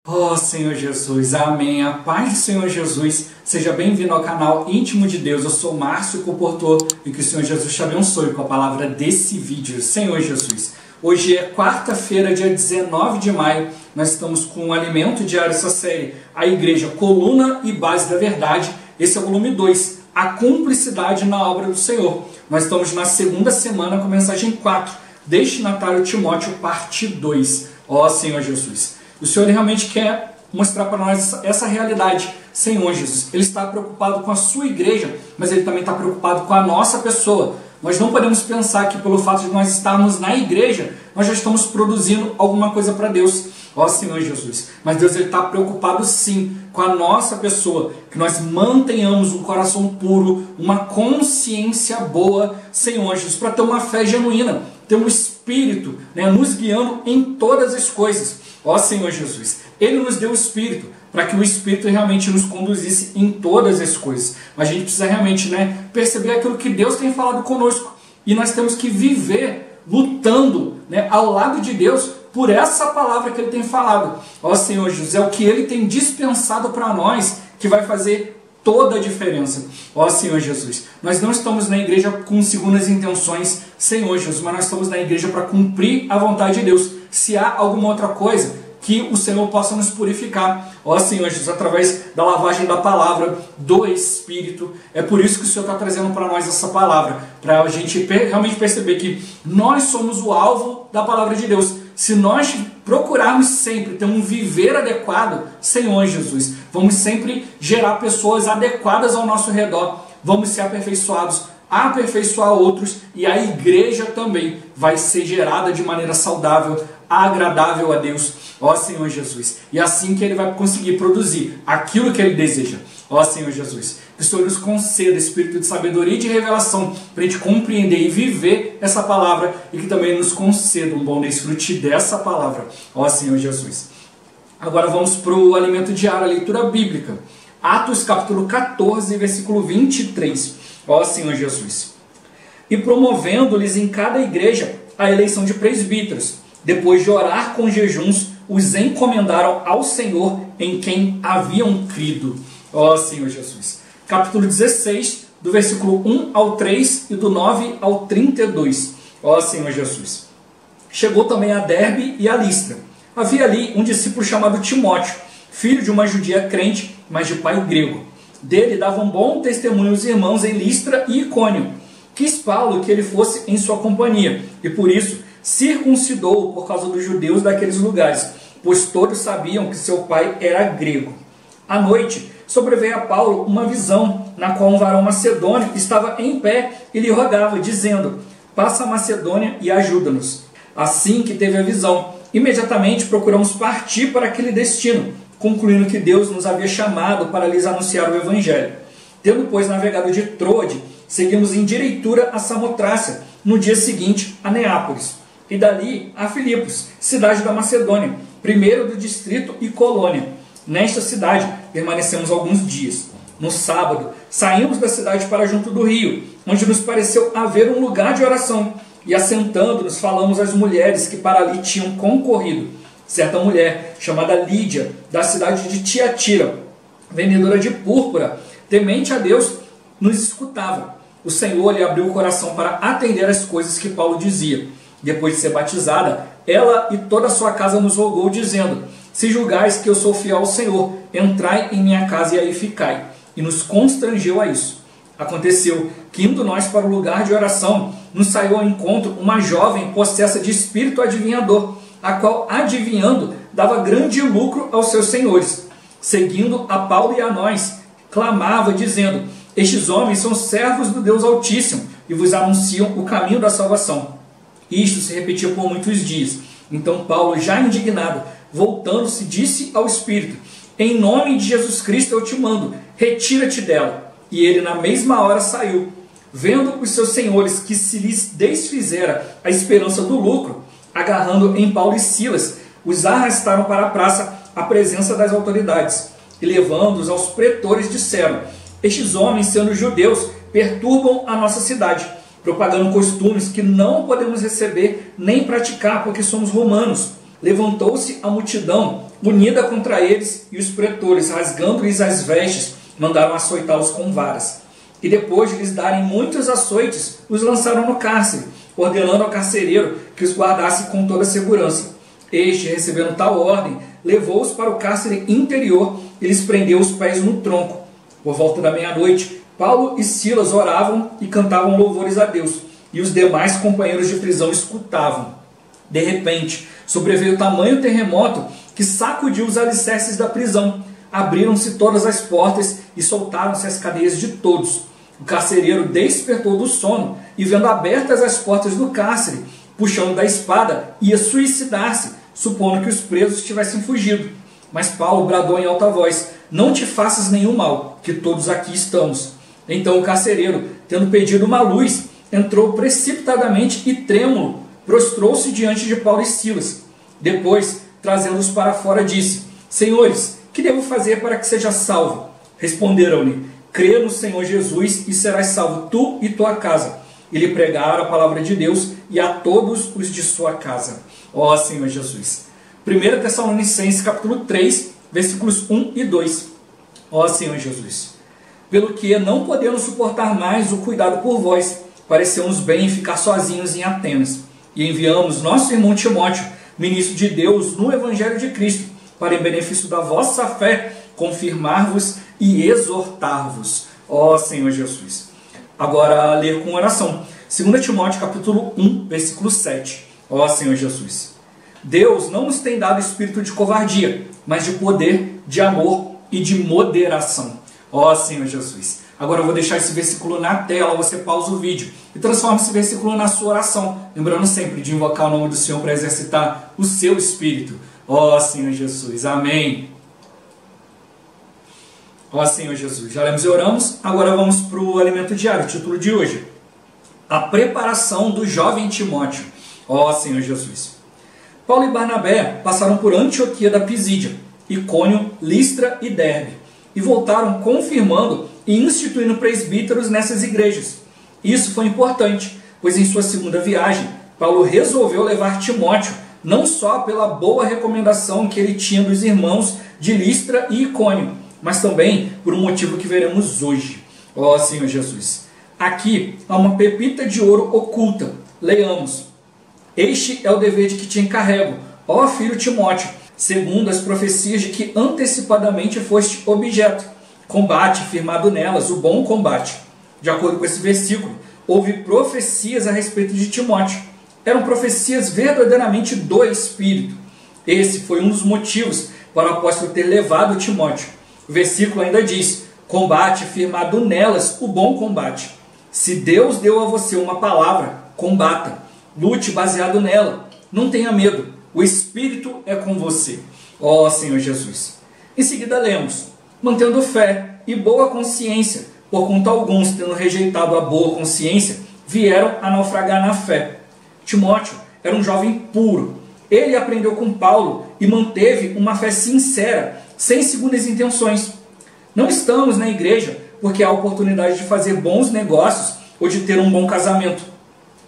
Oh Senhor Jesus, amém. A paz do Senhor Jesus, seja bem-vindo ao canal Íntimo de Deus. Eu sou Márcio Comportor e que o Senhor Jesus te abençoe com a palavra desse vídeo. Senhor Jesus, hoje é quarta-feira, dia 19 de maio. Nós estamos com o Alimento Diário, essa série, a Igreja, Coluna e Base da Verdade. Esse é o volume 2, a cumplicidade na obra do Senhor. Nós estamos na segunda semana com a mensagem 4, destinatário Timóteo, parte 2. Ó Senhor Jesus, o Senhor realmente quer mostrar para nós essa realidade. Senhor Jesus, Ele está preocupado com a sua igreja, mas Ele também está preocupado com a nossa pessoa. Nós não podemos pensar que pelo fato de nós estarmos na igreja, nós já estamos produzindo alguma coisa para Deus. Ó Senhor Jesus, mas Deus Ele está preocupado sim com a nossa pessoa, que nós mantenhamos um coração puro, uma consciência boa, Senhor Jesus, para ter uma fé genuína, ter um Espírito, nos guiando em todas as coisas. Ó Senhor Jesus, Ele nos deu o Espírito, para que o Espírito realmente nos conduzisse em todas as coisas. Mas a gente precisa realmente perceber aquilo que Deus tem falado conosco. E nós temos que viver lutando ao lado de Deus por essa palavra que Ele tem falado. Ó Senhor Jesus, é o que Ele tem dispensado para nós que vai fazer toda a diferença. Ó Senhor Jesus, nós não estamos na igreja com segundas intenções, Senhor Jesus, mas nós estamos na igreja para cumprir a vontade de Deus. Se há alguma outra coisa, que o Senhor possa nos purificar. Ó Senhor Jesus, através da lavagem da palavra, do Espírito. É por isso que o Senhor está trazendo para nós essa palavra, para a gente realmente perceber que nós somos o alvo da palavra de Deus. Se nós procurarmos sempre ter um viver adequado, Senhor Jesus, vamos sempre gerar pessoas adequadas ao nosso redor, vamos ser aperfeiçoados, aperfeiçoar outros, e a igreja também vai ser gerada de maneira saudável, agradável a Deus. Ó Senhor Jesus, e assim que Ele vai conseguir produzir aquilo que Ele deseja. Ó Senhor Jesus, que o Senhor nos conceda espírito de sabedoria e de revelação para a gente compreender e viver essa palavra, e que também nos conceda um bom desfrute dessa palavra. Ó Senhor Jesus. Agora vamos para o alimento diário, a leitura bíblica. Atos capítulo 14, versículo 23. Ó Senhor Jesus. E promovendo-lhes em cada igreja a eleição de presbíteros, depois de orar com jejuns, os encomendaram ao Senhor em quem haviam crido. Ó Senhor Jesus. Capítulo 16, do versículo 1 ao 3 e do 9 ao 32. Ó Senhor Jesus. Chegou também a Derbe e a Listra. Havia ali um discípulo chamado Timóteo, filho de uma judia crente, mas de pai grego. Dele davam bom testemunho os irmãos em Listra e Icônio. Quis Paulo que ele fosse em sua companhia, e por isso circuncidou por causa dos judeus daqueles lugares, pois todos sabiam que seu pai era grego. À noite, sobreveio a Paulo uma visão, na qual um varão macedônio estava em pé e lhe rogava, dizendo: passa a Macedônia e ajuda-nos. Assim que teve a visão, imediatamente procuramos partir para aquele destino, concluindo que Deus nos havia chamado para lhes anunciar o Evangelho. Tendo, pois, navegado de Troade, seguimos em direitura a Samotrácia, no dia seguinte a Neápolis, e dali a Filipos, cidade da Macedônia, primeiro do distrito e colônia. Nesta cidade permanecemos alguns dias. No sábado, saímos da cidade para junto do rio, onde nos pareceu haver um lugar de oração, e assentando-nos falamos às mulheres que para ali tinham concorrido. Certa mulher, chamada Lídia, da cidade de Tiatira, vendedora de púrpura, temente a Deus, nos escutava. O Senhor lhe abriu o coração para atender às coisas que Paulo dizia. Depois de ser batizada, ela e toda a sua casa nos rogou, dizendo: se julgais que eu sou fiel ao Senhor, entrai em minha casa e aí ficai. E nos constrangeu a isso. Aconteceu que, indo nós para o lugar de oração, nos saiu ao encontro uma jovem possessa de espírito adivinhador, a qual, adivinhando, dava grande lucro aos seus senhores. Seguindo a Paulo e a nós, clamava, dizendo: estes homens são servos do Deus Altíssimo e vos anunciam o caminho da salvação. Isto se repetia por muitos dias. Então Paulo, já indignado, voltando-se, disse ao Espírito: em nome de Jesus Cristo eu te mando, retira-te dela. E ele na mesma hora saiu. Vendo os seus senhores que se lhes desfizera a esperança do lucro, agarrando em Paulo e Silas, os arrastaram para a praça à presença das autoridades, e levando-os aos pretores disseram: estes homens, sendo judeus, perturbam a nossa cidade, propagando costumes que não podemos receber nem praticar porque somos romanos. Levantou-se a multidão, unida contra eles, e os pretores, rasgando-lhes as vestes, mandaram açoitá-los com varas. E depois de lhes darem muitos açoites, os lançaram no cárcere, ordenando ao carcereiro que os guardasse com toda segurança. Este, recebendo tal ordem, levou-os para o cárcere interior e lhes prendeu os pés no tronco. Por volta da meia-noite, Paulo e Silas oravam e cantavam louvores a Deus, e os demais companheiros de prisão escutavam. De repente, sobreveio tamanho terremoto que sacudiu os alicerces da prisão. Abriram-se todas as portas e soltaram-se as cadeias de todos. O carcereiro despertou do sono e, vendo abertas as portas do cárcere, puxando da espada, ia suicidar-se, supondo que os presos tivessem fugido. Mas Paulo bradou em alta voz: não te faças nenhum mal, que todos aqui estamos. Então o carcereiro, tendo pedido uma luz, entrou precipitadamente e, trêmulo, prostrou-se diante de Paulo e Silas. Depois, trazendo-os para fora, disse: Senhores, que devo fazer para que seja salvo? Responderam-lhe: crê no Senhor Jesus e serás salvo tu e tua casa. E lhe pregaram a palavra de Deus e a todos os de sua casa. Ó Senhor Jesus. 1 Tessalonicenses capítulo 3, versículos 1 e 2. Ó Senhor Jesus. Pelo que, não podendo suportar mais o cuidado por vós, pareceu-nos bem ficar sozinhos em Atenas. E enviamos nosso irmão Timóteo, ministro de Deus no Evangelho de Cristo, para em benefício da vossa fé, confirmar-vos e exortar-vos. Ó Senhor Jesus. Agora, ler com oração. 2 Timóteo capítulo 1, versículo 7. Ó Senhor Jesus. Deus não nos tem dado espírito de covardia, mas de poder, de amor e de moderação. Ó Senhor Jesus. Agora eu vou deixar esse versículo na tela, você pausa o vídeo e transforma esse versículo na sua oração, lembrando sempre de invocar o nome do Senhor para exercitar o seu espírito. Ó Senhor Jesus. Amém. Ó Senhor Jesus. Já lemos e oramos, agora vamos para o alimento diário, o título de hoje: a preparação do jovem Timóteo. Ó Senhor Jesus. Paulo e Barnabé passaram por Antioquia da Pisídia, Icônio, Listra e Derbe, e voltaram confirmando e instituindo presbíteros nessas igrejas. Isso foi importante, pois em sua segunda viagem, Paulo resolveu levar Timóteo, não só pela boa recomendação que ele tinha dos irmãos de Listra e Icônio, mas também por um motivo que veremos hoje. Ó Senhor Jesus. Aqui há uma pepita de ouro oculta. Leiamos: este é o dever de que te encarrego, ó filho Timóteo, segundo as profecias de que antecipadamente foste objeto. Combate, firmado nelas, o bom combate. De acordo com esse versículo, houve profecias a respeito de Timóteo. Eram profecias verdadeiramente do Espírito. Esse foi um dos motivos para o apóstolo ter levado Timóteo. O versículo ainda diz: combate, firmado nelas, o bom combate. Se Deus deu a você uma palavra, combata. Lute baseado nela. Não tenha medo. O Espírito é com você. Ó Senhor Jesus. Em seguida lemos: mantendo fé e boa consciência, porquanto alguns, tendo rejeitado a boa consciência, vieram a naufragar na fé. Timóteo era um jovem puro. Ele aprendeu com Paulo e manteve uma fé sincera, sem segundas intenções. Não estamos na igreja porque há a oportunidade de fazer bons negócios ou de ter um bom casamento.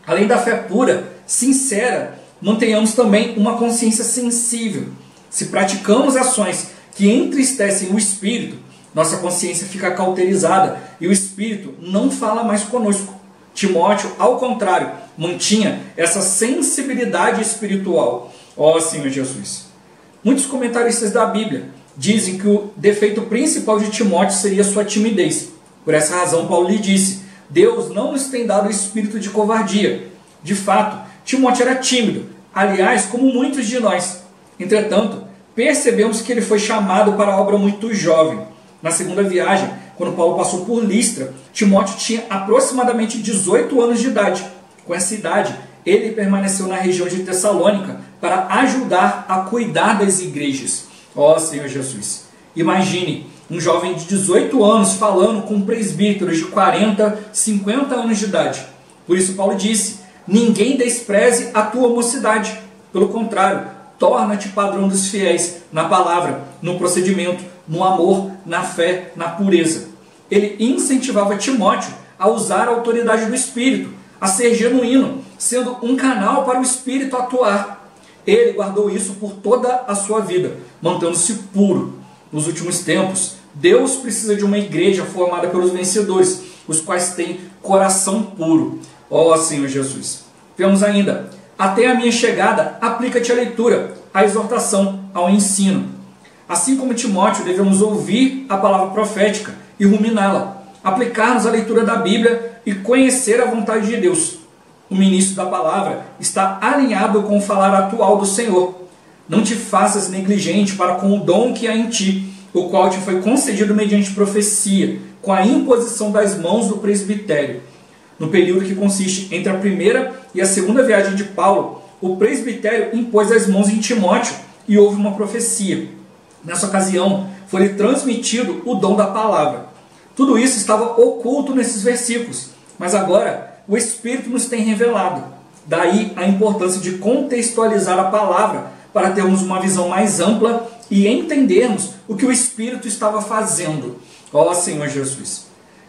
Além da fé pura, sincera, mantenhamos também uma consciência sensível. Se praticamos ações que entristecem o Espírito, nossa consciência fica cauterizada e o Espírito não fala mais conosco. Timóteo, ao contrário, mantinha essa sensibilidade espiritual. Ó Senhor Jesus. Muitos comentaristas da Bíblia dizem que o defeito principal de Timóteo seria sua timidez. Por essa razão, Paulo lhe disse: Deus não nos tem dado o espírito de covardia. De fato, Timóteo era tímido, aliás, como muitos de nós. Entretanto, percebemos que ele foi chamado para a obra muito jovem. Na segunda viagem, quando Paulo passou por Listra, Timóteo tinha aproximadamente 18 anos de idade. Com essa idade, ele permaneceu na região de Tessalônica para ajudar a cuidar das igrejas. Ó Senhor Jesus. Imagine um jovem de 18 anos falando com presbíteros de 40, 50 anos de idade. Por isso Paulo disse: ninguém despreze a tua mocidade. Pelo contrário, torna-te padrão dos fiéis na palavra, no procedimento, no amor, na fé, na pureza. Ele incentivava Timóteo a usar a autoridade do Espírito, a ser genuíno, sendo um canal para o Espírito atuar. Ele guardou isso por toda a sua vida, mantendo-se puro. Nos últimos tempos, Deus precisa de uma igreja formada pelos vencedores, os quais têm coração puro. Ó Senhor Jesus. Vemos ainda: até a minha chegada, aplica-te à leitura, à exortação, ao ensino. Assim como Timóteo, devemos ouvir a palavra profética e ruminá-la, aplicar-nos à leitura da Bíblia e conhecer a vontade de Deus. O ministro da palavra está alinhado com o falar atual do Senhor. Não te faças negligente para com o dom que há em ti, o qual te foi concedido mediante profecia, com a imposição das mãos do presbitério. No período que consiste entre a primeira e a segunda viagem de Paulo, o presbitério impôs as mãos em Timóteo e houve uma profecia. Nessa ocasião, foi-lhe transmitido o dom da palavra. Tudo isso estava oculto nesses versículos, mas agora o Espírito nos tem revelado. Daí a importância de contextualizar a palavra para termos uma visão mais ampla e entendermos o que o Espírito estava fazendo. Ó Senhor Jesus.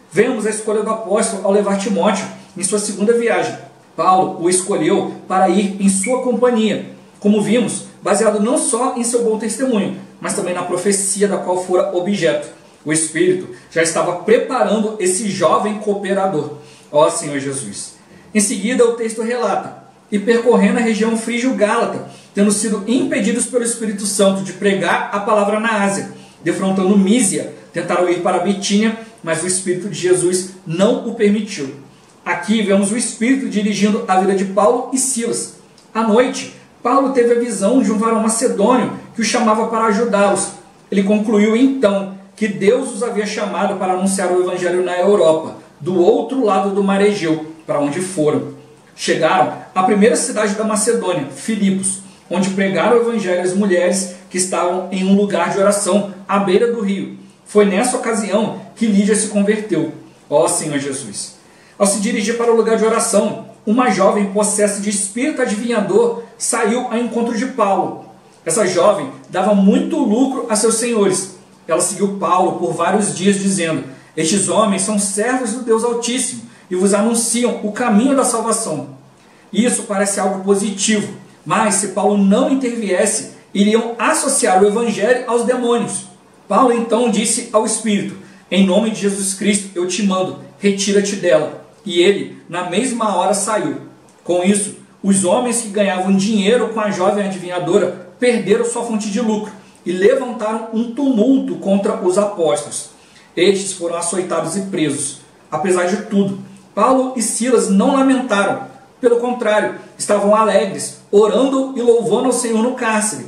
Vemos a escolha do apóstolo ao levar Timóteo em sua segunda viagem. Paulo o escolheu para ir em sua companhia, como vimos, baseado não só em seu bom testemunho, mas também na profecia da qual fora objeto. O Espírito já estava preparando esse jovem cooperador. Ó Senhor Jesus. Em seguida, o texto relata: e percorrendo a região frígio-gálata, tendo sido impedidos pelo Espírito Santo de pregar a palavra na Ásia, defrontando Mísia, tentaram ir para Bitínia, mas o Espírito de Jesus não o permitiu. Aqui vemos o Espírito dirigindo a vida de Paulo e Silas. À noite, Paulo teve a visão de um varão macedônio que o chamava para ajudá-los. Ele concluiu então que Deus os havia chamado para anunciar o Evangelho na Europa, do outro lado do mar Egeu, para onde foram. Chegaram à primeira cidade da Macedônia, Filipos, onde pregaram o Evangelho às mulheres que estavam em um lugar de oração à beira do rio. Foi nessa ocasião que Lídia se converteu. Ó Senhor Jesus. Ao se dirigir para o lugar de oração, uma jovem possessa de espírito adivinhador saiu ao encontro de Paulo. Essa jovem dava muito lucro a seus senhores. Ela seguiu Paulo por vários dias dizendo: estes homens são servos do Deus Altíssimo e vos anunciam o caminho da salvação. Isso parece algo positivo, mas se Paulo não interviesse, iriam associar o Evangelho aos demônios. Paulo então disse ao Espírito: em nome de Jesus Cristo eu te mando, retira-te dela. E ele, na mesma hora, saiu. Com isso, os homens que ganhavam dinheiro com a jovem adivinhadora perderam sua fonte de lucro e levantaram um tumulto contra os apóstolos. Estes foram açoitados e presos. Apesar de tudo, Paulo e Silas não lamentaram. Pelo contrário, estavam alegres, orando e louvando ao Senhor no cárcere.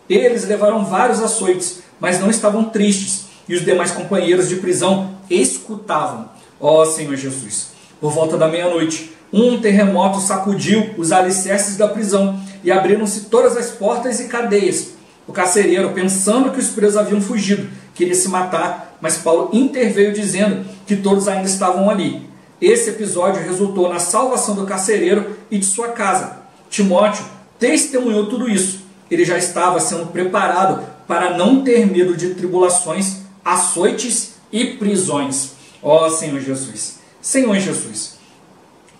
Eles levaram vários açoites, mas não estavam tristes, e os demais companheiros de prisão escutavam. Ó Senhor Jesus. Por volta da meia-noite, um terremoto sacudiu os alicerces da prisão e abriram-se todas as portas e cadeias. O carcereiro, pensando que os presos haviam fugido, queria se matar, mas Paulo interveio dizendo que todos ainda estavam ali. Esse episódio resultou na salvação do carcereiro e de sua casa. Timóteo testemunhou tudo isso. Ele já estava sendo preparado para não ter medo de tribulações, açoites e prisões. Ó Senhor Jesus. Senhor Jesus.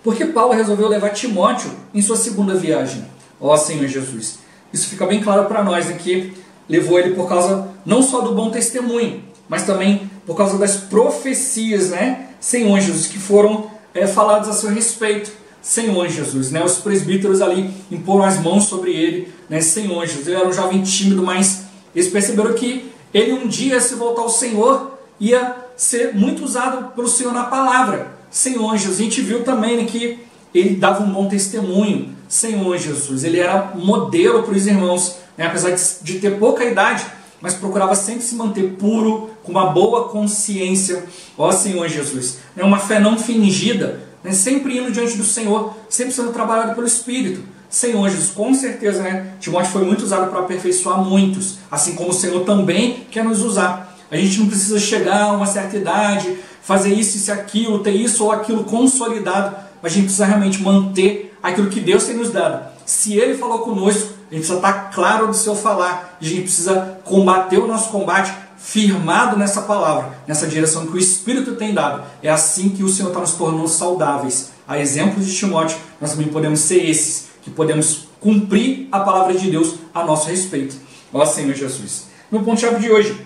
Por que Paulo resolveu levar Timóteo em sua segunda viagem? Ó Senhor Jesus. Isso fica bem claro para nós, né, que levou ele por causa não só do bom testemunho, mas também por causa das profecias, né, Senhor Jesus, que foram faladas a seu respeito. Senhor Jesus, né, os presbíteros ali imporam as mãos sobre ele, né, Senhor Jesus. Ele era um jovem tímido, mas eles perceberam que ele um dia, se voltar ao Senhor, ia ser muito usado pelo Senhor na palavra. Senhor Jesus, a gente viu também, né, que ele dava um bom testemunho. Senhor Jesus, ele era modelo para os irmãos, né, apesar de ter pouca idade, mas procurava sempre se manter puro, com uma boa consciência. Ó Senhor Jesus, né, uma fé não fingida, né, sempre indo diante do Senhor, sempre sendo trabalhado pelo Espírito. Senhor Jesus, com certeza, né, Timóteo foi muito usado para aperfeiçoar muitos, assim como o Senhor também quer nos usar. A gente não precisa chegar a uma certa idade, fazer isso e aquilo, ter isso ou aquilo consolidado. A gente precisa realmente manter aquilo que Deus tem nos dado. Se Ele falou conosco, a gente precisa estar claro do seu falar. A gente precisa combater o nosso combate firmado nessa palavra, nessa direção que o Espírito tem dado. É assim que o Senhor está nos tornando saudáveis. A exemplo de Timóteo, nós também podemos ser esses, que podemos cumprir a palavra de Deus a nosso respeito. Ó Senhor Jesus. No ponto-chave de hoje,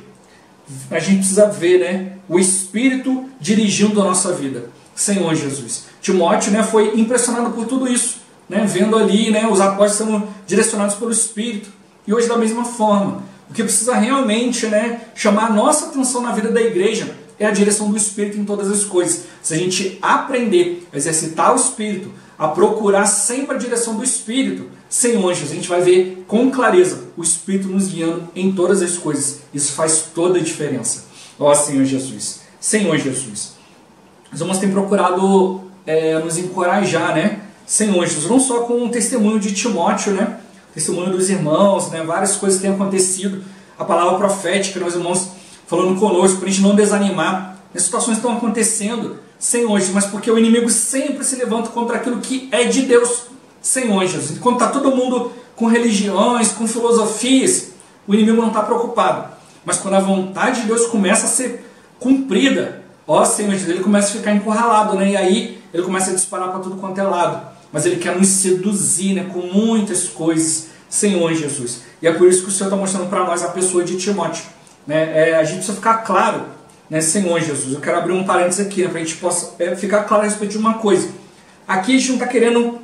a gente precisa ver, né, o Espírito dirigindo a nossa vida. Senhor Jesus. Timóteo, né, foi impressionado por tudo isso, né, vendo ali, né, os apóstolos sendo direcionados pelo Espírito. E hoje da mesma forma. O que precisa realmente, né, chamar a nossa atenção na vida da igreja é a direção do Espírito em todas as coisas. Se a gente aprender a exercitar o Espírito, a procurar sempre a direção do Espírito, Senhor Jesus, a gente vai ver com clareza o Espírito nos guiando em todas as coisas. Isso faz toda a diferença. Ó Senhor Jesus. Senhor Jesus. Os irmãos têm procurado nos encorajar, né? Senhor Jesus, não só com o testemunho de Timóteo, né? Testemunho dos irmãos, né? Várias coisas têm acontecido. A palavra profética, né? Os irmãos falando conosco, para a gente não desanimar. As situações estão acontecendo, Senhor Jesus, mas porque o inimigo sempre se levanta contra aquilo que é de Deus. Senhor Jesus, quando está todo mundo com religiões, com filosofias, o inimigo não está preocupado. Mas quando a vontade de Deus começa a ser cumprida, ó Senhor Jesus, ele começa a ficar encurralado, né? E aí ele começa a disparar para tudo quanto é lado. Mas ele quer nos seduzir, né, com muitas coisas, Senhor Jesus. E é por isso que o Senhor está mostrando para nós a pessoa de Timóteo. Né? A gente precisa ficar claro, né, Senhor Jesus. Eu quero abrir um parênteses aqui, né, para a gente possa ficar claro a respeito de uma coisa. Aqui a gente não está querendo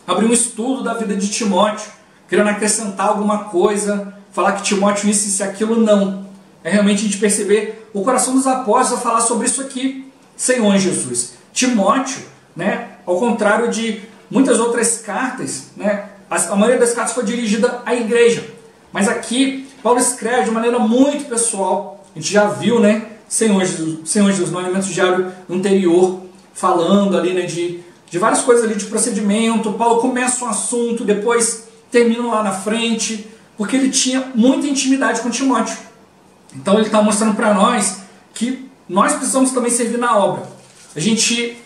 abrir um estudo da vida de Timóteo, querendo acrescentar alguma coisa, falar que Timóteo isso e aquilo, não. É realmente a gente perceber o coração dos apóstolos a falar sobre isso aqui, Senhor Jesus. Timóteo, né, ao contrário de muitas outras cartas, né, a maioria das cartas foi dirigida à igreja. Mas aqui, Paulo escreve de maneira muito pessoal. A gente já viu, né, Senhor Jesus no alimento diário anterior, falando ali, né, de várias coisas ali de procedimento. Paulo começa um assunto, depois termina lá na frente, porque ele tinha muita intimidade com Timóteo. Então ele está mostrando para nós que nós precisamos também servir na obra. A gente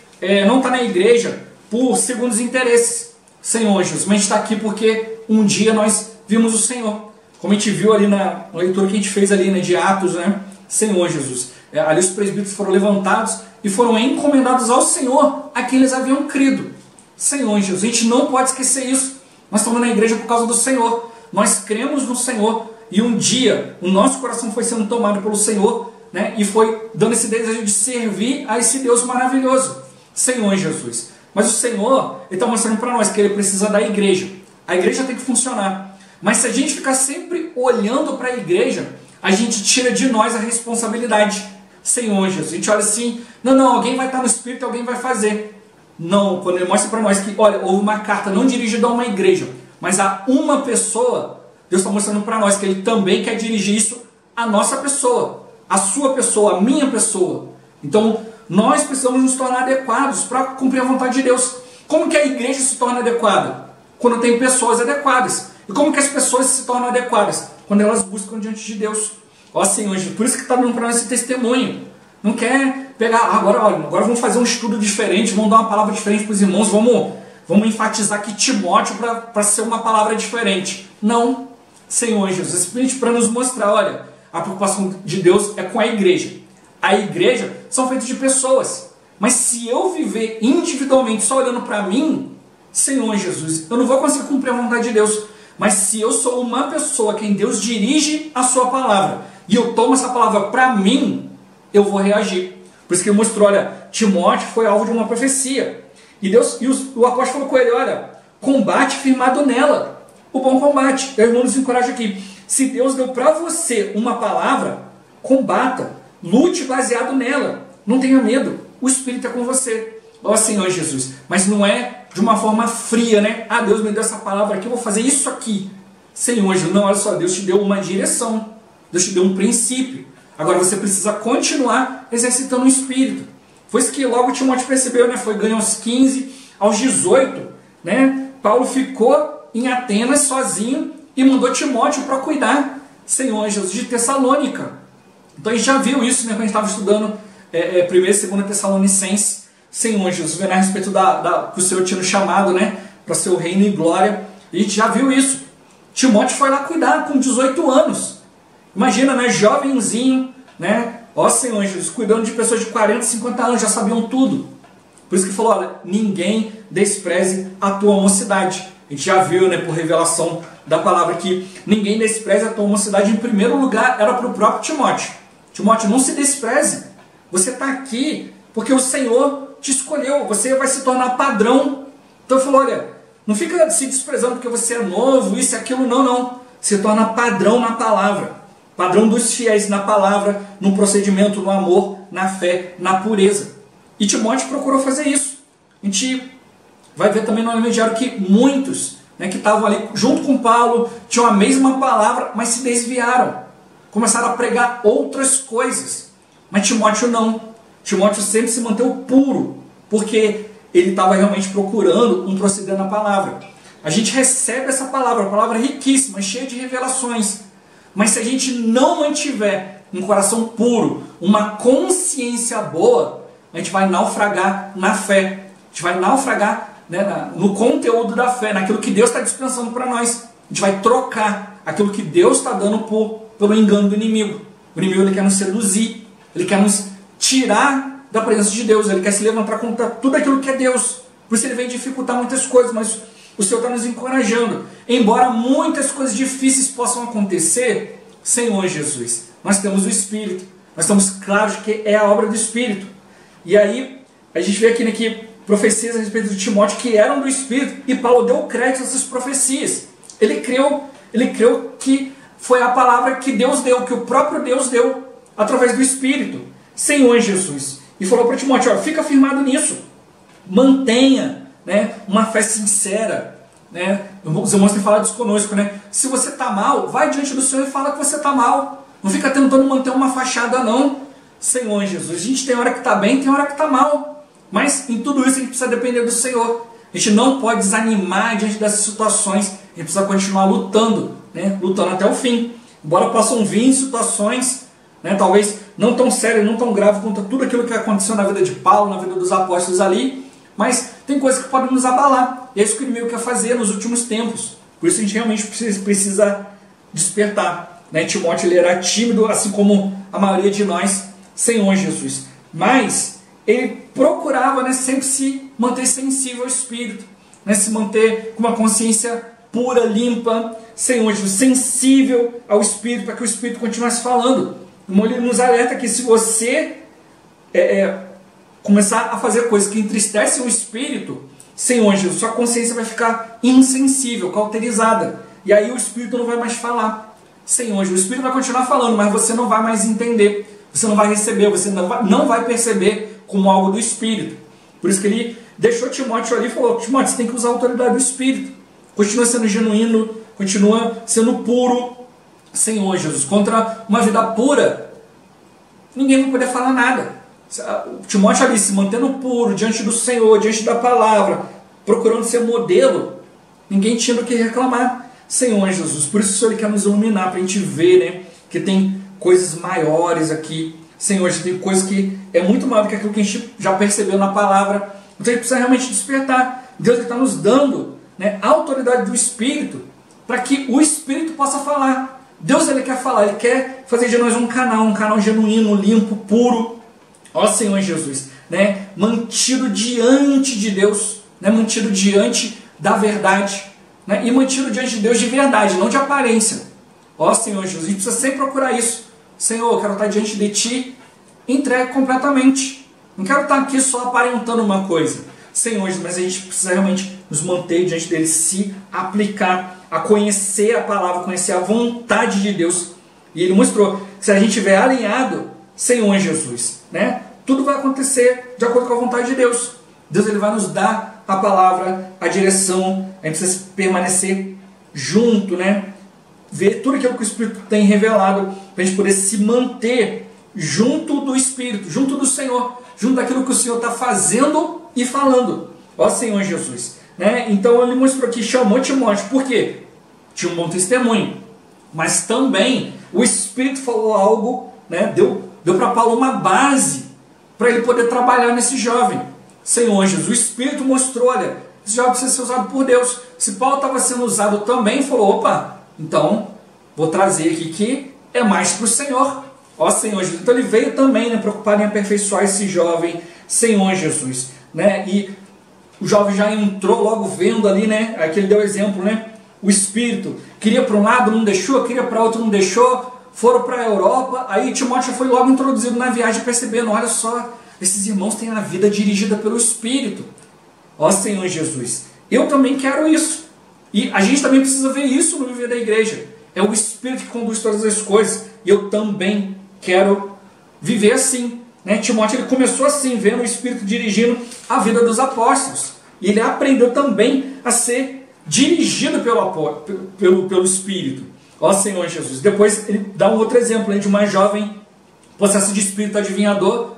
não está na igreja por segundos interesses, Senhor Jesus, mas a gente está aqui porque um dia nós vimos o Senhor. Como a gente viu ali na leitura que a gente fez ali, né, de Atos, né, Senhor Jesus. Ali os presbíteros foram levantados e foram encomendados ao Senhor a quem eles haviam crido. Senhor Jesus, a gente não pode esquecer isso. Nós estamos na igreja por causa do Senhor. Nós cremos no Senhor e um dia o nosso coração foi sendo tomado pelo Senhor, né, e foi dando esse desejo de servir a esse Deus maravilhoso, Senhor Jesus. Mas o Senhor está mostrando para nós que Ele precisa da igreja. A igreja tem que funcionar. Mas se a gente ficar sempre olhando para a igreja, a gente tira de nós a responsabilidade. Senhor Jesus, a gente olha assim, não, alguém vai estar no Espírito, alguém vai fazer. Não, quando Ele mostra para nós que, olha, houve uma carta não dirigida a uma igreja, mas a uma pessoa, Deus está mostrando para nós que Ele também quer dirigir isso à nossa pessoa, à sua pessoa, à minha pessoa. Então, nós precisamos nos tornar adequados para cumprir a vontade de Deus. Como que a igreja se torna adequada? Quando tem pessoas adequadas. E como que as pessoas se tornam adequadas? Quando elas buscam diante de Deus. Ó Senhor Jesus, por isso que está dando para nós esse testemunho. Não quer pegar, agora vamos fazer um estudo diferente, vamos dar uma palavra diferente para os irmãos, vamos enfatizar aqui Timóteo para ser uma palavra diferente. Não, Senhor Jesus, é simplesmente para nos mostrar, olha, a preocupação de Deus é com a igreja. A igreja são feitas de pessoas. Mas se eu viver individualmente só olhando para mim, Senhor Jesus, eu não vou conseguir cumprir a vontade de Deus. Mas se eu sou uma pessoa quem Deus dirige a sua palavra e eu tomo essa palavra para mim, eu vou reagir. Por isso que ele mostrou, olha, Timóteo foi alvo de uma profecia. E o apóstolo falou com ele, olha, combate firmado nela. O bom combate. Eu, irmão, nos encorajo aqui. Se Deus deu para você uma palavra, combata. Lute baseado nela. Não tenha medo. O Espírito é com você. Ó Senhor Jesus. Mas não é de uma forma fria, né? Ah, Deus me deu essa palavra aqui, eu vou fazer isso aqui. Senhor Jesus. Não, olha só. Deus te deu uma direção. Deus te deu um princípio. Agora você precisa continuar exercitando o Espírito. Foi isso que logo Timóteo percebeu, né? Foi ganho aos 15, aos 18, né? Paulo ficou em Atenas sozinho e mandou Timóteo para cuidar, Senhor Jesus, de Tessalônica. Então a gente já viu isso, né, quando a gente estava estudando 1ª e 2ª Tessalonicenses. Senhor Jesus, vendo a respeito que o Senhor tinha nos chamado, né, para seu reino e glória. A gente já viu isso. Timóteo foi lá cuidar com 18 anos. Imagina, né, jovenzinho, né, ó Senhor Jesus, cuidando de pessoas de 40, 50 anos, já sabiam tudo. Por isso que falou, olha, ninguém despreze a tua mocidade. A gente já viu, né, por revelação da palavra, que ninguém despreza a tua mocidade. Em primeiro lugar, era para o próprio Timóteo. Timóteo, não se despreze. Você está aqui porque o Senhor te escolheu. Você vai se tornar padrão. Então ele falou, olha, não fica se desprezando porque você é novo, isso e aquilo, não, não. Se torna padrão na palavra. Padrão dos fiéis na palavra, no procedimento, no amor, na fé, na pureza. E Timóteo procurou fazer isso. A gente vai ver também no Elemento Diário que muitos, né, que estavam ali junto com Paulo, tinham a mesma palavra, mas se desviaram. Começaram a pregar outras coisas. Mas Timóteo não. Timóteo sempre se manteve puro, porque ele estava realmente procurando um proceder na palavra. A gente recebe essa palavra, a palavra riquíssima, cheia de revelações. Mas se a gente não mantiver um coração puro, uma consciência boa, a gente vai naufragar na fé. A gente vai naufragar, né, no conteúdo da fé, naquilo que Deus está dispensando para nós. A gente vai trocar aquilo que Deus está dando pelo engano do inimigo. O inimigo, ele quer nos seduzir, ele quer nos tirar da presença de Deus, ele quer se levantar contra tudo aquilo que é Deus. Por isso ele vem dificultar muitas coisas, mas o Senhor está nos encorajando. Embora muitas coisas difíceis possam acontecer, Senhor Jesus, nós temos o Espírito. Nós estamos claros que é a obra do Espírito. E aí, a gente vê aqui, né, que profecias a respeito de Timóteo que eram do Espírito, e Paulo deu crédito a essas profecias. Ele creu que foi a palavra que Deus deu, que o próprio Deus deu, através do Espírito. Senhor Jesus. E falou para Timóteo, ó, fica firmado nisso. Mantenha, né, uma fé sincera. Né? Os irmãos têm falado isso conosco. Né? Se você está mal, vai diante do Senhor e fala que você está mal. Não fica tentando manter uma fachada, não. Senhor Jesus, a gente tem hora que está bem, tem hora que está mal. Mas em tudo isso a gente precisa depender do Senhor. A gente não pode desanimar diante dessas situações. A gente precisa continuar lutando, né? Lutando até o fim. Embora possam vir situações, né, talvez não tão sérias, não tão graves quanto tudo aquilo que aconteceu na vida de Paulo, na vida dos apóstolos ali. Mas tem coisas que podem nos abalar. E é isso que o inimigo quer fazer nos últimos tempos. Por isso a gente realmente precisa despertar. Né? Timóteo, ele era tímido, assim como a maioria de nós, Senhor Jesus. Mas ele procurava, né, sempre se manter sensível ao Espírito. Né? Se manter com uma consciência pura, limpa, Senhor Jesus, sensível ao Espírito, para que o Espírito continuasse falando. O ele nos alerta que se você começar a fazer coisas que entristecem o Espírito, Senhor Jesus, sua consciência vai ficar insensível, cauterizada. E aí o Espírito não vai mais falar. Senhor Jesus, o Espírito vai continuar falando, mas você não vai mais entender. Você não vai receber, você não vai perceber como algo do Espírito. Por isso que ele deixou Timóteo ali e falou, Timóteo, você tem que usar a autoridade do Espírito. Continua sendo genuíno, continua sendo puro, Senhor Jesus. Contra uma vida pura, ninguém vai poder falar nada. Timóteo ali se mantendo puro diante do Senhor, diante da palavra, procurando ser modelo, ninguém tinha do que reclamar. Senhor Jesus, por isso o Senhor ele quer nos iluminar, para a gente ver, né, que tem coisas maiores aqui. Senhor, tem coisas que é muito maior do que aquilo que a gente já percebeu na palavra. Então a gente precisa realmente despertar. Deus está nos dando, né, a autoridade do Espírito, para que o Espírito possa falar. Deus ele quer falar, ele quer fazer de nós um canal genuíno, limpo, puro. Ó Senhor Jesus, né, mantido diante de Deus, né, mantido diante da verdade, né, e mantido diante de Deus de verdade, não de aparência. Ó Senhor Jesus, a gente precisa sempre procurar isso. Senhor, eu quero estar diante de Ti, entregue completamente. Não quero estar aqui só aparentando uma coisa. Senhor Jesus, mas a gente precisa realmente nos manter diante dele, se aplicar, a conhecer a palavra, conhecer a vontade de Deus. E ele mostrou que se a gente estiver alinhado, Senhor Jesus, né, tudo vai acontecer de acordo com a vontade de Deus. Deus ele vai nos dar a palavra, a direção. A gente precisa permanecer junto, né, ver tudo aquilo que o Espírito tem revelado, para a gente poder se manter junto do Espírito, junto do Senhor, junto daquilo que o Senhor está fazendo e falando. Ó Senhor Jesus, né? Então ele mostrou que chamou Timóteo, por quê? Tinha um bom testemunho, mas também o Espírito falou algo, né? Deu para Paulo uma base para ele poder trabalhar nesse jovem. Senhor Jesus, o Espírito mostrou, olha, esse jovem precisa ser usado por Deus. Se Paulo estava sendo usado também, falou, opa, então vou trazer aqui que é mais para o Senhor. Ó Senhor Jesus, então ele veio também, né, preocupado em aperfeiçoar esse jovem, Senhor Jesus, né? E o jovem já entrou logo vendo ali, né? Aqui ele deu exemplo, né? O espírito queria para um lado, não deixou, queria para outro, não deixou. Foram para a Europa, aí Timóteo foi logo introduzido na viagem, percebendo, olha só, esses irmãos têm a vida dirigida pelo Espírito. Ó Senhor Jesus, eu também quero isso. E a gente também precisa ver isso no viver da igreja. É o Espírito que conduz todas as coisas. E eu também quero viver assim. Né? Timóteo ele começou assim, vendo o Espírito dirigindo a vida dos apóstolos. E ele aprendeu também a ser dirigido pelo Espírito. Ó Senhor Jesus. Depois ele dá um outro exemplo, né, de uma jovem possessa de espírito adivinhador.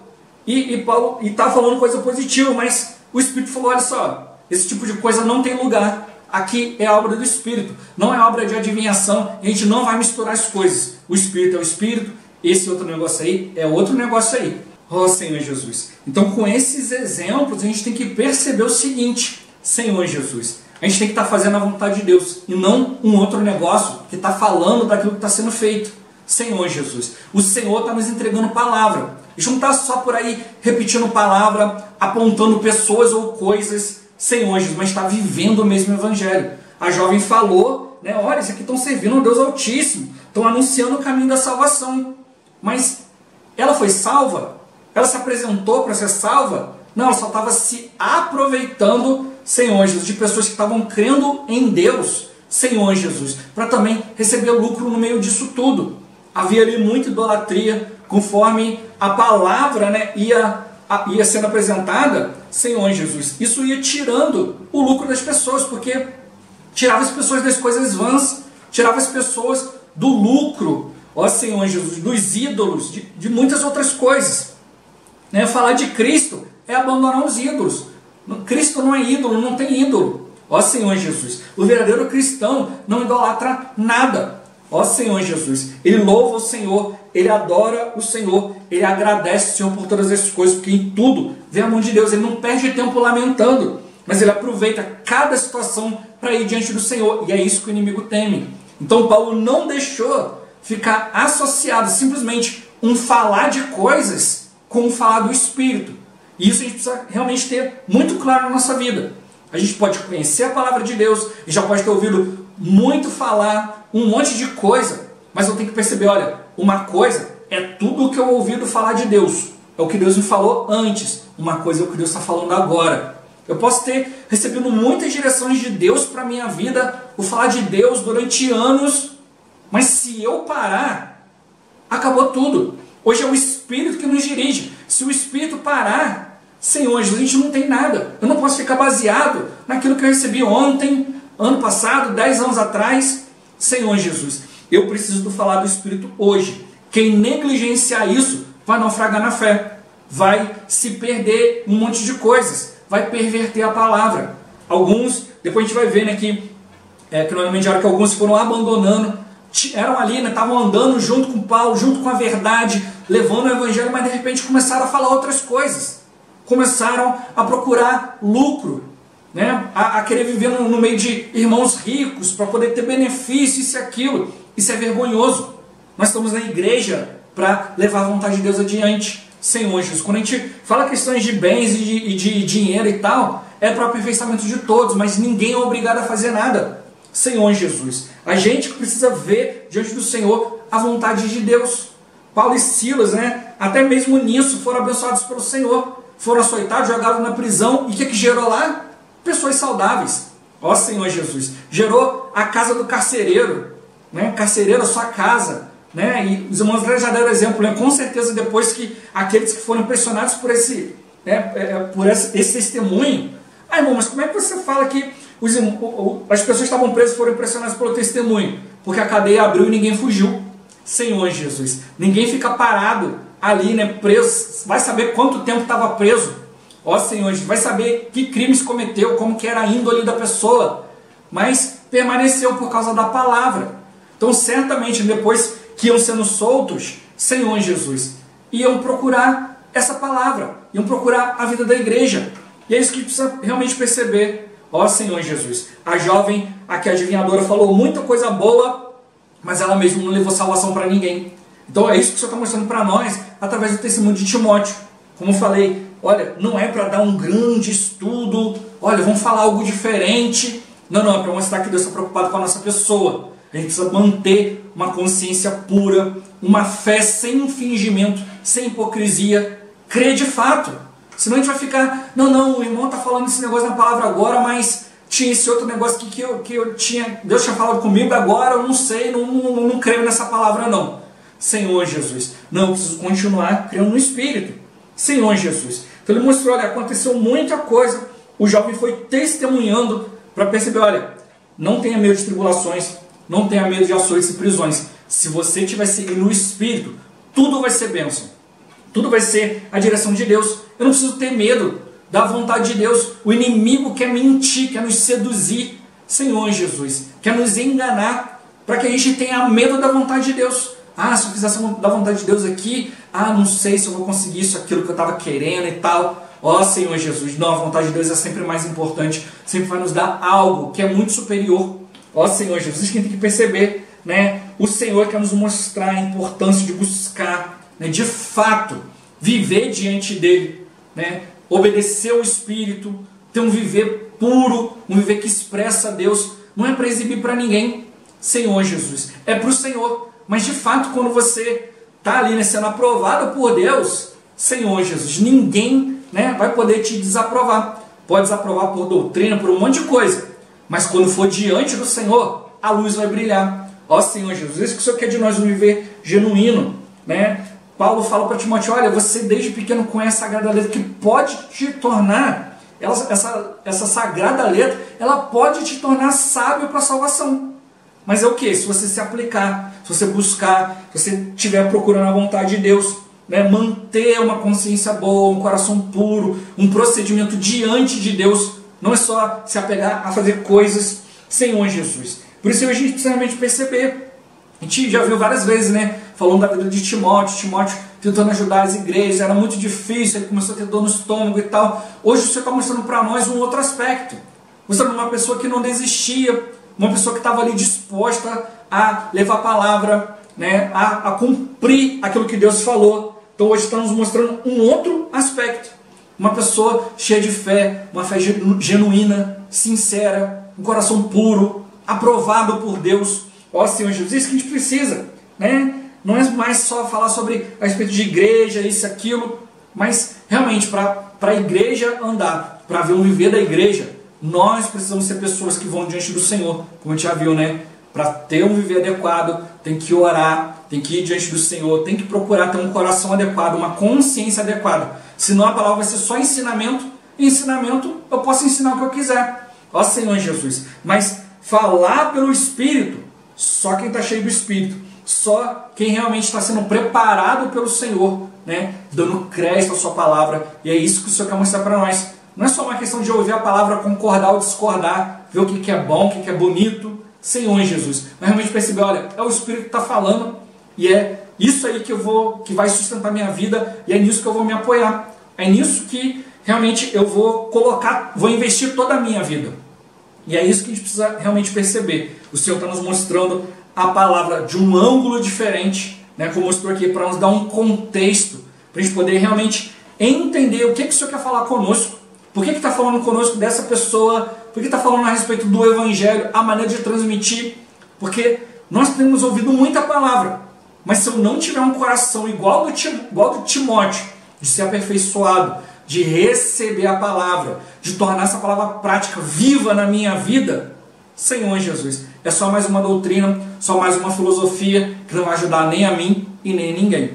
E Paulo está falando coisa positiva, mas o Espírito falou, olha só, esse tipo de coisa não tem lugar. Aqui é a obra do Espírito, não é obra de adivinhação. A gente não vai misturar as coisas. O Espírito é o Espírito, esse outro negócio aí é outro negócio aí. Ó Senhor Jesus. Então com esses exemplos a gente tem que perceber o seguinte, Senhor Jesus, a gente tem que estar fazendo a vontade de Deus e não um outro negócio que está falando daquilo que está sendo feito. Senhor Jesus, o Senhor está nos entregando palavra. A gente não está só por aí repetindo palavra, apontando pessoas ou coisas, Senhor Jesus, mas está vivendo o mesmo evangelho. A jovem falou, né, olha, isso aqui estão servindo ao Deus Altíssimo, estão anunciando o caminho da salvação. Mas ela foi salva? Ela se apresentou para ser salva? Não, ela só estava se aproveitando, Senhor Jesus, de pessoas que estavam crendo em Deus, Senhor Jesus, para também receber lucro no meio disso tudo. Havia ali muita idolatria, conforme a palavra, né, ia sendo apresentada, Senhor Jesus. Isso ia tirando o lucro das pessoas, porque tirava as pessoas das coisas vãs, tirava as pessoas do lucro, ó Senhor Jesus, dos ídolos, de muitas outras coisas. Né? Falar de Cristo é abandonar os ídolos. Cristo não é ídolo, não tem ídolo. Ó Senhor Jesus, o verdadeiro cristão não idolatra nada. Ó Senhor Jesus, ele louva o Senhor, ele adora o Senhor, ele agradece o Senhor por todas essas coisas, porque em tudo vê a mão de Deus. Ele não perde tempo lamentando, mas ele aproveita cada situação para ir diante do Senhor, e é isso que o inimigo teme. Então Paulo não deixou ficar associado simplesmente um falar de coisas com o falar do Espírito. E isso a gente precisa realmente ter muito claro na nossa vida. A gente pode conhecer a palavra de Deus, e já pode ter ouvido muito falar, um monte de coisa, mas eu tenho que perceber, olha, uma coisa é tudo o que eu ouvi falar de Deus, é o que Deus me falou antes, uma coisa é o que Deus está falando agora. Eu posso ter recebido muitas direções de Deus para a minha vida, o falar de Deus durante anos, mas se eu parar, acabou tudo. Hoje é o Espírito que nos dirige. Se o Espírito parar, Senhor Jesus, a gente não tem nada. Eu não posso ficar baseado naquilo que eu recebi ontem, ano passado, 10 anos atrás. Senhor Jesus, eu preciso do falar do Espírito hoje. Quem negligenciar isso vai naufragar na fé, vai se perder um monte de coisas, vai perverter a palavra. Alguns, depois a gente vai ver, né, que no evangelho que alguns foram abandonando, eram ali, né, estavam andando junto com Paulo, junto com a verdade, levando o evangelho, mas de repente começaram a falar outras coisas. Começaram a procurar lucro, né, a querer viver no meio de irmãos ricos, para poder ter benefício, isso e aquilo. Isso é vergonhoso. Nós estamos na igreja para levar a vontade de Deus adiante. Senhor Jesus, quando a gente fala questões de bens e de dinheiro e tal, é para o aperfeiçoamento de todos, mas ninguém é obrigado a fazer nada. Senhor Jesus, a gente precisa ver diante do Senhor a vontade de Deus. Paulo e Silas, né, até mesmo nisso, foram abençoados pelo Senhor. Foram açoitados, jogados na prisão. E o que gerou lá? Pessoas saudáveis. Ó Senhor Jesus. Gerou a casa do carcereiro. Né? Carcereiro, a sua casa. Né? E os irmãos já deram exemplo. Né? Com certeza, depois que aqueles que foram impressionados por esse testemunho. Ah, irmão, mas como é que você fala que as pessoas que estavam presas foram impressionadas pelo testemunho? Porque a cadeia abriu e ninguém fugiu. Senhor Jesus. Ninguém fica parado ali, né, preso, vai saber quanto tempo estava preso. Ó Senhor, vai saber que crimes cometeu, como que era a índole da pessoa, mas permaneceu por causa da palavra. Então certamente depois que iam sendo soltos, Senhor Jesus, iam procurar essa palavra, iam procurar a vida da igreja. E é isso que precisa realmente perceber. Ó Senhor Jesus, a jovem, aqui a adivinhadora, falou muita coisa boa, mas ela mesma não levou salvação para ninguém. Então é isso que o Senhor está mostrando para nós através do testemunho de Timóteo. Como eu falei, olha, não é para dar um grande estudo, olha, vamos falar algo diferente. Não, é para mostrar que Deus está preocupado com a nossa pessoa. A gente precisa manter uma consciência pura, uma fé sem fingimento, sem hipocrisia, crer de fato. Senão a gente vai ficar, não, o irmão está falando esse negócio na palavra agora, mas tinha esse outro negócio que Deus tinha falado comigo, agora eu não sei, não creio nessa palavra não. Senhor Jesus, não, eu preciso continuar crendo no Espírito. Senhor Jesus. Então ele mostrou, olha, aconteceu muita coisa, o jovem foi testemunhando para perceber, olha, não tenha medo de tribulações, não tenha medo de açoites e prisões. Se você estiver seguindo o Espírito, tudo vai ser bênção. Tudo vai ser a direção de Deus. Eu não preciso ter medo da vontade de Deus. O inimigo quer mentir, quer nos seduzir. Senhor Jesus, quer nos enganar para que a gente tenha medo da vontade de Deus. Se eu fizesse da vontade de Deus aqui, não sei se eu vou conseguir isso, aquilo que eu estava querendo e tal. Senhor Jesus, não, a vontade de Deus é sempre mais importante. Sempre vai nos dar algo que é muito superior. Senhor Jesus, isso que a gente tem que perceber, né? O Senhor quer nos mostrar a importância de buscar, né, de fato, viver diante dele, né? Obedecer ao Espírito, ter um viver puro, um viver que expressa a Deus. Não é para exibir para ninguém, Senhor Jesus, é para o Senhor. Mas de fato, quando você está ali, né, sendo aprovado por Deus, Senhor Jesus, ninguém, né, vai poder te desaprovar. Pode desaprovar por doutrina, por um monte de coisa, mas quando for diante do Senhor, a luz vai brilhar. Senhor Jesus, isso que o Senhor quer de nós, um viver genuíno, né? Paulo fala para Timóteo, olha, você desde pequeno conhece a sagrada letra que pode te tornar, essa sagrada letra, ela pode te tornar sábio para a salvação. Mas é o que? Se você se aplicar, se você buscar, se você estiver procurando a vontade de Deus, né, manter uma consciência boa, um coração puro, um procedimento diante de Deus, não é só se apegar a fazer coisas, Senhor Jesus. Por isso a gente precisa realmente perceber. A gente já viu várias vezes, né, falando da vida de Timóteo tentando ajudar as igrejas, era muito difícil, ele começou a ter dor no estômago e tal. Hoje o Senhor está mostrando para nós um outro aspecto, mostrando uma pessoa que não desistia, uma pessoa que estava ali disposta a levar a palavra, né, a cumprir aquilo que Deus falou. Então hoje está nos mostrando um outro aspecto, uma pessoa cheia de fé, uma fé genuína, sincera, um coração puro, aprovado por Deus. Senhor Jesus, isso que a gente precisa, né? Não é mais só falar sobre a respeito de igreja, isso, aquilo, mas realmente para a igreja andar, para ver um viver da igreja, nós precisamos ser pessoas que vão diante do Senhor, como a gente já viu, né? Para ter um viver adequado, tem que orar, tem que ir diante do Senhor, tem que procurar ter um coração adequado, uma consciência adequada. Senão a palavra vai ser só ensinamento, e ensinamento eu posso ensinar o que eu quiser. Senhor Jesus, mas falar pelo Espírito, só quem está cheio do Espírito, só quem realmente está sendo preparado pelo Senhor, né? Dando crédito à sua palavra, e é isso que o Senhor quer mostrar para nós. Não é só uma questão de ouvir a palavra, concordar ou discordar, ver o que é bom, o que é bonito, Senhor Jesus, mas realmente perceber, olha, é o Espírito que está falando, e é isso aí que vai sustentar minha vida, e é nisso que eu vou me apoiar, é nisso que realmente eu vou investir toda a minha vida. E é isso que a gente precisa realmente perceber. O Senhor está nos mostrando a palavra de um ângulo diferente, né, como mostrou aqui, para nos dar um contexto, para a gente poder realmente entender o que o Senhor quer falar conosco, por que está falando conosco dessa pessoa, por que está falando a respeito do Evangelho, a maneira de transmitir, porque nós temos ouvido muita palavra, mas se eu não tiver um coração igual do Timóteo, de ser aperfeiçoado, de receber a palavra, de tornar essa palavra prática, viva na minha vida, Senhor Jesus, é só mais uma doutrina, só mais uma filosofia que não vai ajudar nem a mim e nem a ninguém.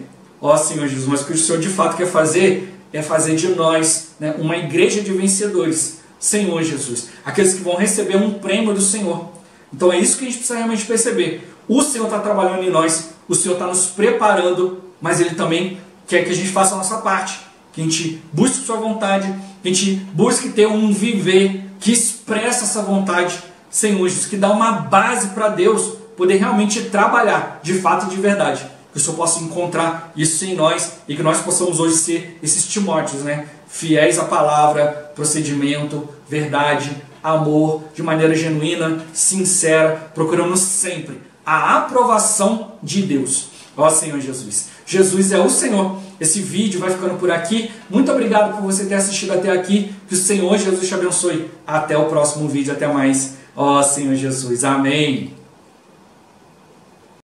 Senhor Jesus, mas o que o Senhor de fato quer fazer é fazer de nós, né, uma igreja de vencedores, Senhor Jesus, aqueles que vão receber um prêmio do Senhor. Então é isso que a gente precisa realmente perceber. O Senhor está trabalhando em nós, o Senhor está nos preparando, mas Ele também quer que a gente faça a nossa parte, que a gente busque sua vontade, que a gente busque ter um viver que expressa essa vontade, Senhor Jesus, que dá uma base para Deus poder realmente trabalhar de fato e de verdade. Que o Senhor possa encontrar isso em nós e que nós possamos hoje ser esses Timóteos, né? Fiéis à palavra, procedimento, verdade, amor, de maneira genuína, sincera, procurando sempre a aprovação de Deus. Senhor Jesus. Jesus é o Senhor. esse vídeo vai ficando por aqui. Muito obrigado por você ter assistido até aqui. Que o Senhor Jesus te abençoe. Até o próximo vídeo. Até mais. Ó Senhor Jesus. Amém.